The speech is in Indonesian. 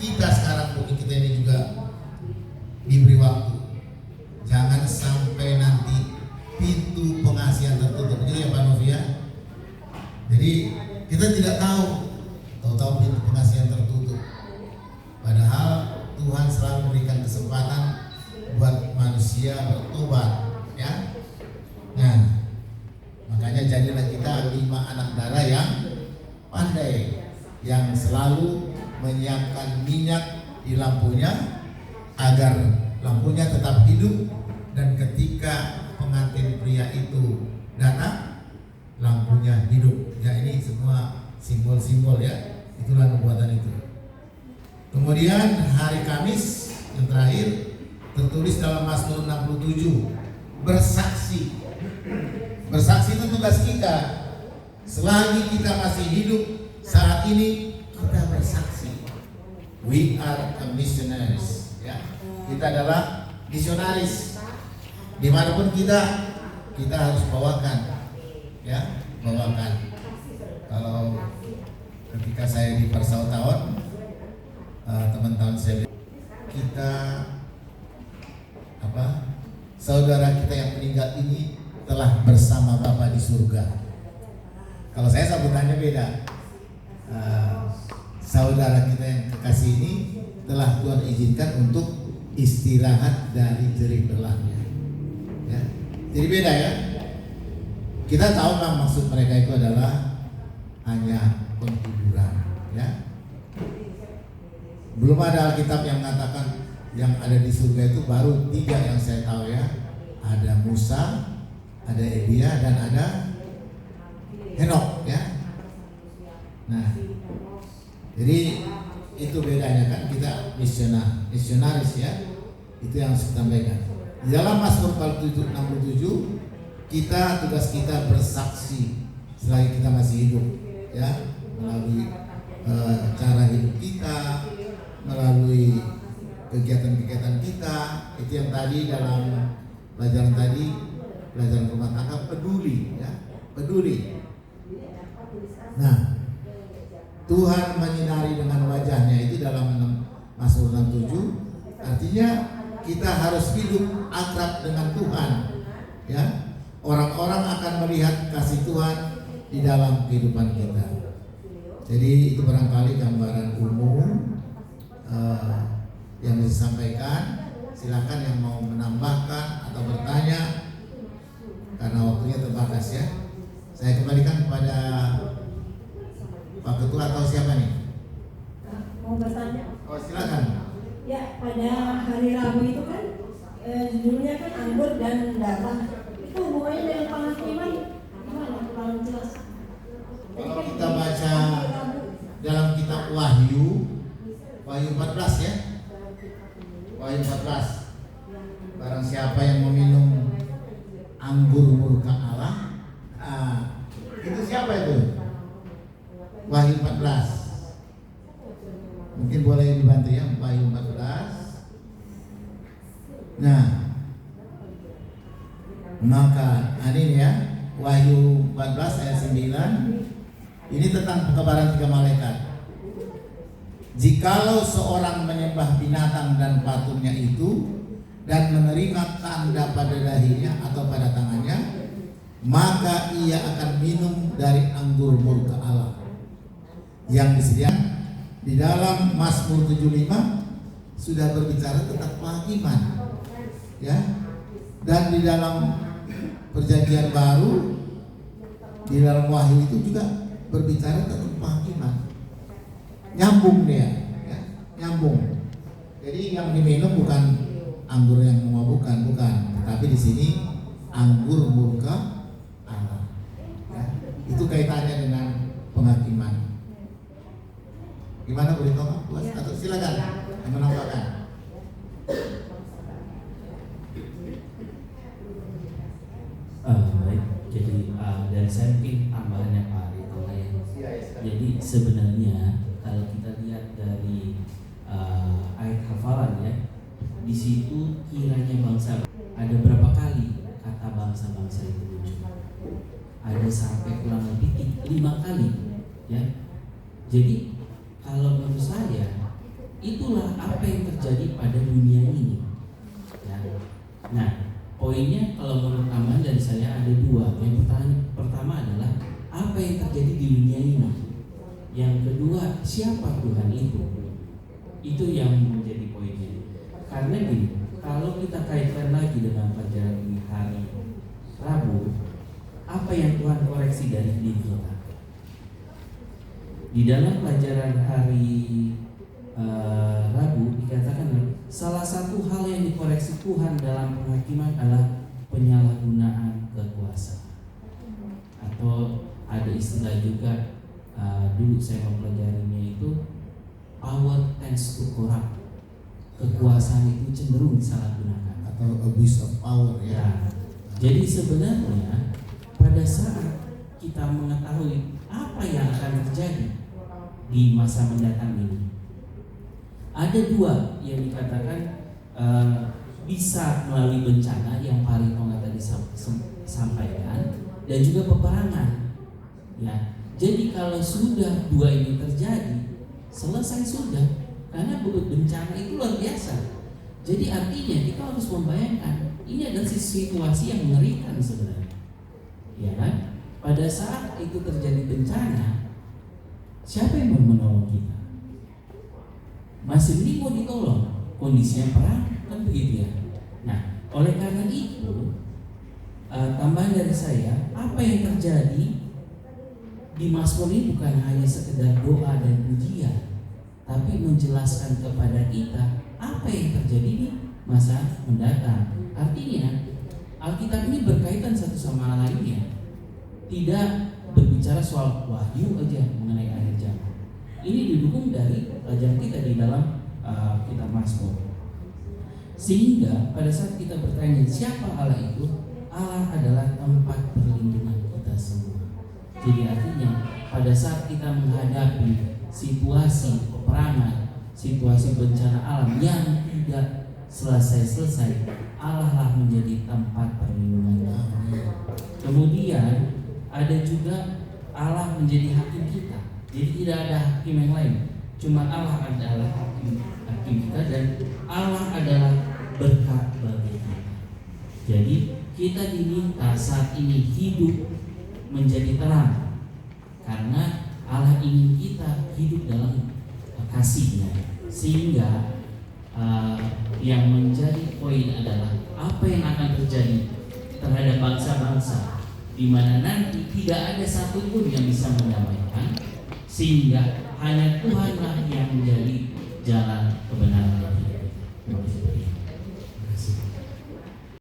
kita sekarang mungkin kita ini juga diberi waktu. Jangan sampai nanti pintu pengasihan tertutup, gitu ya Pak Novia. Jadi kita tidak tahu pintu pengasihan tertutup. Padahal Tuhan selalu memberikan kesempatan buat manusia bertobat, ya. Nah, makanya jadilah kita 5 anak darah yang pandai, yang selalu menyiapkan minyak di lampunya agar lampunya tetap hidup, dan ketika pengantin pria itu datang lampunya hidup. Ya, ini semua simbol-simbol, ya. Itulah nubuatan itu. Kemudian hari Kamis yang terakhir tertulis dalam Mazmur 67, bersaksi. Bersaksi itu tugas kita. Selagi kita masih hidup saat ini, kita bersaksi. We are a missionaries, ya. Kita adalah misionaris. Dimanapun kita harus bawakan, ya, bawakan. Kalau ketika saya di Persautahun, teman-teman saya, kita saudara kita yang meninggal ini telah bersama Bapa di surga. Kalau saya sambutannya beda. Saudara kita yang kekasih ini telah Tuhan izinkan untuk istirahat dari jerih belahnya, ya. Jadi beda, ya. Kita tahu kan maksud mereka itu adalah hanya penghiburan, ya. Belum ada Alkitab yang mengatakan yang ada di surga itu baru 3 yang saya tahu, ya. Ada Musa, ada Elia, dan ada Henok, ya. Nah, jadi itu bedanya kan, kita misionaris, ya. Itu yang saya sampaikan. Di dalam Mazmur 67, tugas kita bersaksi selagi kita masih hidup, ya, melalui cara hidup kita, melalui kegiatan-kegiatan kita. Itu yang tadi dalam pelajaran rumah tangga, peduli, ya, peduli. Nah, Tuhan menyinari dengan wajahnya, itu dalam Mazmur 67. Artinya kita harus hidup akrab dengan Tuhan, ya. Orang-orang akan melihat kasih Tuhan di dalam kehidupan kita. Jadi itu barangkali gambaran umum yang disampaikan. Silakan yang mau menambahkan atau bertanya, karena waktunya terbatas, ya. Saya kembalikan kepada Pak Ketua atau siapa nih? Mau bertanya? Oh, silakan. Ya, pada hari Rabu itu kan judulnya kan anggur dan darah. Itu hubungannya dengan penghakiman gimana? Kurang jelas. Kalau kita baca dalam kitab Wahyu 14, ya. Wahyu 14. Barang siapa yang meminum anggur murka Allah, itu siapa itu? Wahyu 14. Mungkin boleh dibantu, ya, Wahyu 14. Nah, maka ini, ya, Wahyu 14 ayat 9. Ini tentang kebaran 3 malaikat. Jikalau seorang menyembah binatang dan patungnya itu dan menerima tanda pada dahinya atau pada tangannya, maka ia akan minum dari anggur murka Allah yang disediakan. Di dalam Mazmur 75 sudah berbicara tentang penghakiman, ya. Dan di dalam Perjanjian Baru, di dalam Wahyu itu juga berbicara tentang penghakiman. Nyambung dia, ya, nyambung. Jadi yang diminum bukan anggur yang memabukkan, bukan. Tapi di sini anggur murka Allah, ya. Itu kaitannya dengan penghakiman. Gimana, boleh tolong? Atau silakan yang menambahkan. Baik, jadi dari saya mungkin tambahannya Pak Rito, ya. Jadi sebenarnya kalau kita lihat dari ayat hafalan, ya, di situ kiranya bangsa, ada berapa kali kata bangsa-bangsa itu muncul? Ada sampai kurang lebih 5 kali, ya. Jadi kalau menurut saya itulah apa yang terjadi pada dunia ini. Ya. Nah, poinnya kalau menurut tambahan dari saya ada dua. Yang pertama adalah apa yang terjadi di dunia ini. Yang kedua, siapa Tuhan itu? Itu yang menjadi poinnya. Karena gini, kalau kita kaitkan lagi dengan pelajaran di hari Rabu, apa yang Tuhan koreksi dari diri kita? Di dalam pelajaran hari Rabu dikatakan salah satu hal yang dikoreksi Tuhan dalam penghakiman adalah penyalahgunaan kekuasaan. Atau ada istilah juga dulu saya mempelajarinya itu power tends to corrupt. Kekuasaan itu cenderung disalahgunakan Atau abuse of power ya. ya. Jadi sebenarnya pada saat kita mengetahui apa yang akan terjadi di masa mendatang ini, ada dua yang dikatakan bisa melalui bencana yang Pak Tonga tadi sampaikan, dan juga peperangan. Ya, jadi kalau sudah dua ini terjadi, selesai sudah, karena bencana itu luar biasa. Jadi artinya kita harus membayangkan ini adalah situasi yang mengerikan sebenarnya. Ya kan? Pada saat itu terjadi bencana, siapa yang mau menolong kita? Masih ini mau ditolong, kondisinya perang kan begitu ya. Nah, oleh karena itu tambahan dari saya, apa yang terjadi di Mazmur ini bukan hanya sekedar doa dan pujian, tapi menjelaskan kepada kita apa yang terjadi di masa mendatang. Artinya Alkitab ini berkaitan satu sama lainnya, tidak berbicara soal wahyu aja mengenai akhir zaman. Ini didukung dari pelajaran kita di dalam kitab Mazmur. Sehingga pada saat kita bertanya siapa Allah itu, Allah adalah tempat perlindungan kita semua. Jadi artinya pada saat kita menghadapi situasi peperangan, situasi bencana alam yang tidak selesai-selesai, Allah lah menjadi tempat perlindungan kita. Kemudian ada juga Allah menjadi hakim kita. Jadi tidak ada hakim yang lain, cuma Allah adalah hakim kita, dan Allah adalah berkat bagi kita. Jadi kita diminta saat ini hidup menjadi terang, karena Allah ingin kita hidup dalam kasih-Nya. Sehingga yang menjadi poin adalah apa yang akan terjadi terhadap bangsa-bangsa, di mana nanti tidak ada satupun yang bisa mendamaikan, sehingga hanya Tuhanlah